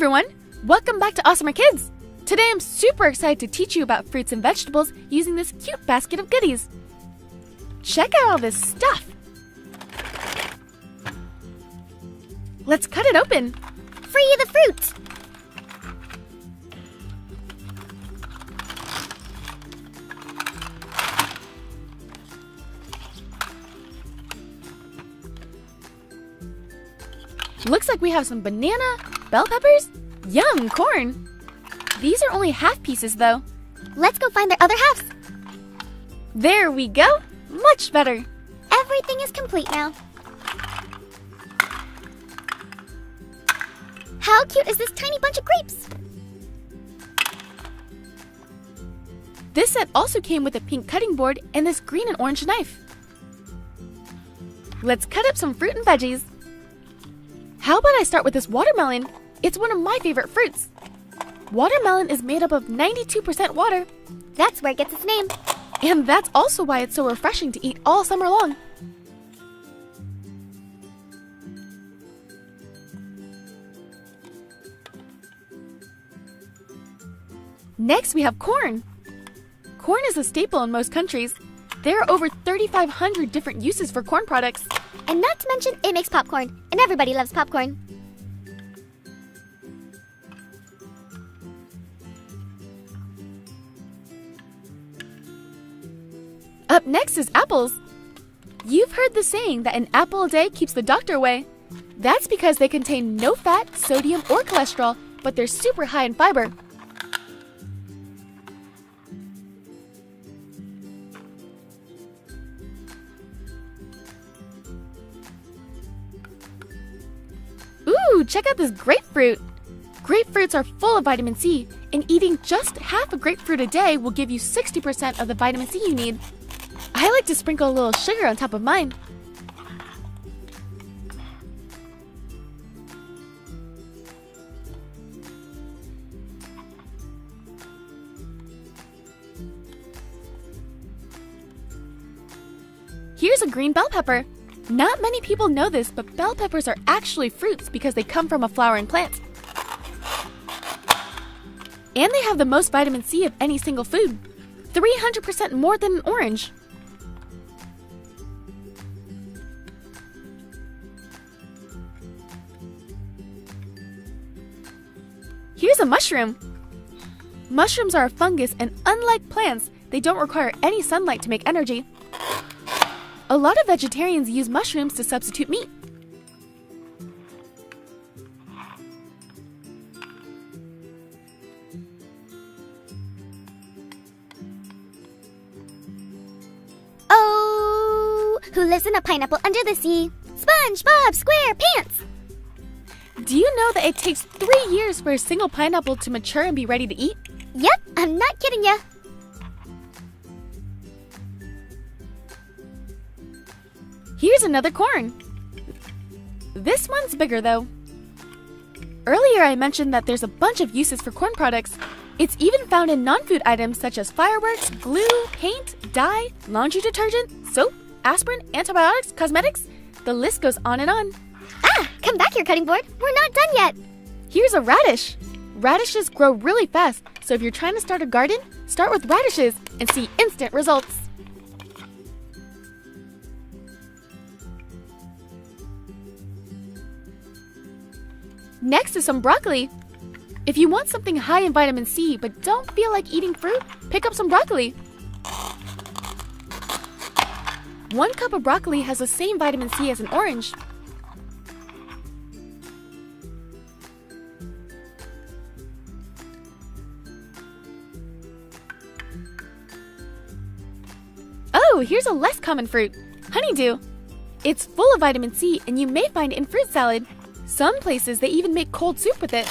everyone! Welcome back to Awesomer Kids! Today I'm super excited to teach you about fruits and vegetables using this cute basket of goodies. Check out all this stuff! Let's cut it open! Free the fruit! Looks like we have some banana, bell peppers, yum, corn. These are only half pieces though. Let's go find their other halves. There we go! Much better! Everything is complete now. How cute is this tiny bunch of grapes? This set also came with a pink cutting board and this green and orange knife. Let's cut up some fruit and veggies. How about I start with this watermelon? It's one of my favorite fruits. Watermelon is made up of 92% water. That's where it gets its name. And that's also why it's so refreshing to eat all summer long. Next, we have corn. Corn is a staple in most countries. There are over 3,500 different uses for corn products. And not to mention, it makes popcorn, and everybody loves popcorn. Up next is apples. You've heard the saying that an apple a day keeps the doctor away. That's because they contain no fat, sodium, or cholesterol, but they're super high in fiber. Ooh, check out this grapefruit! Grapefruits are full of vitamin C, and eating just half a grapefruit a day will give you 60% of the vitamin C you need. I like to sprinkle a little sugar on top of mine. Here's a green bell pepper. Not many people know this, but bell peppers are actually fruits because they come from a flowering plant. And they have the most vitamin C of any single food, 300% more than an orange. Here's a mushroom. Mushrooms are a fungus, and unlike plants, they don't require any sunlight to make energy. A lot of vegetarians use mushrooms to substitute meat. Oh, who lives in a pineapple under the sea? SpongeBob SquarePants! Do you know that it takes 3 years for a single pineapple to mature and be ready to eat? Yep, I'm not kidding ya. Here's another corn. This one's bigger though. Earlier I mentioned that there's a bunch of uses for corn products. It's even found in non-food items such as fireworks, glue, paint, dye, laundry detergent, soap, aspirin, antibiotics, cosmetics. The list goes on and on. Ah, come back here, cutting board. We're not done yet. Here's a radish. Radishes grow really fast, so if you're trying to start a garden, start with radishes and see instant results. Next is some broccoli. If you want something high in vitamin C but don't feel like eating fruit, pick up some broccoli. 1 cup of broccoli has the same vitamin C as an orange. Oh, here's a less common fruit, honeydew. It's full of vitamin C and you may find it in fruit salad. Some places they even make cold soup with it.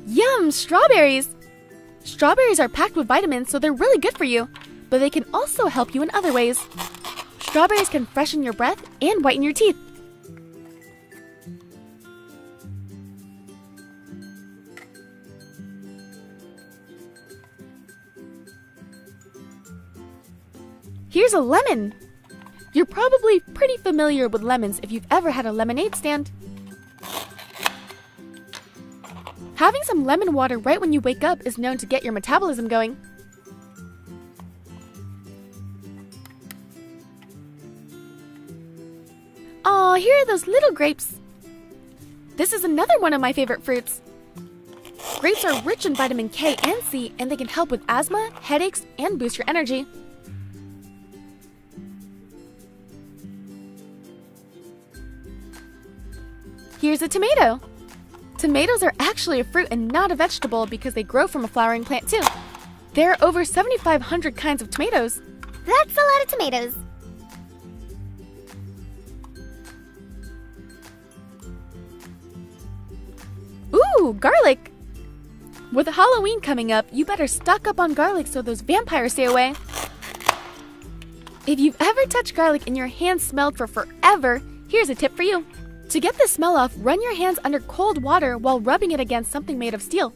Yum, strawberries! Strawberries are packed with vitamins, so they're really good for you, but they can also help you in other ways. Strawberries can freshen your breath and whiten your teeth. Here's a lemon! You're probably pretty familiar with lemons if you've ever had a lemonade stand. Having some lemon water right when you wake up is known to get your metabolism going. Aw, here are those little grapes. This is another one of my favorite fruits. Grapes are rich in vitamin K and C, and they can help with asthma, headaches, and boost your energy. Here's a tomato. Tomatoes are actually a fruit and not a vegetable because they grow from a flowering plant too. There are over 7,500 kinds of tomatoes. That's a lot of tomatoes. Ooh, garlic! With Halloween coming up, you better stock up on garlic so those vampires stay away. If you've ever touched garlic and your hands smelled for forever, here's a tip for you. To get the smell off, run your hands under cold water while rubbing it against something made of steel.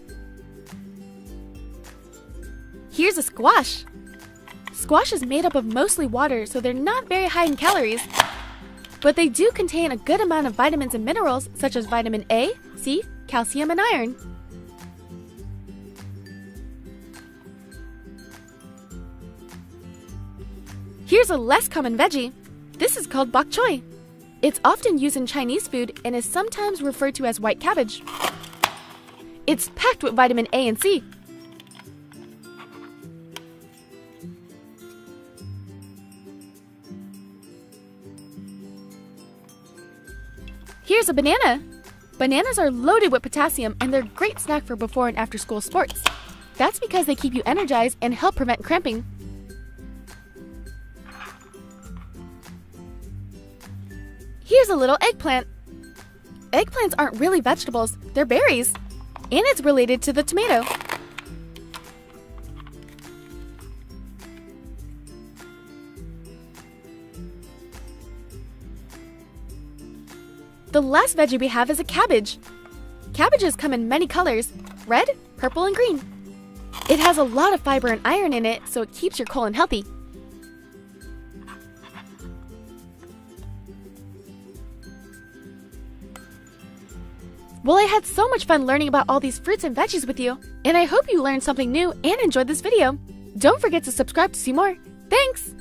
Here's a squash. Squash is made up of mostly water, so they're not very high in calories. But they do contain a good amount of vitamins and minerals such as vitamin A, C, calcium, and iron. Here's a less common veggie. This is called bok choy. It's often used in Chinese food and is sometimes referred to as white cabbage. It's packed with vitamin A and C. Here's a banana. Bananas are loaded with potassium and they're a great snack for before and after school sports. That's because they keep you energized and help prevent cramping. Here's a little eggplant. Eggplants aren't really vegetables, they're berries. And it's related to the tomato. The last veggie we have is a cabbage. Cabbages come in many colors, red, purple, and green. It has a lot of fiber and iron in it, so it keeps your colon healthy. Well, I had so much fun learning about all these fruits and veggies with you, and I hope you learned something new and enjoyed this video. Don't forget to subscribe to see more. Thanks!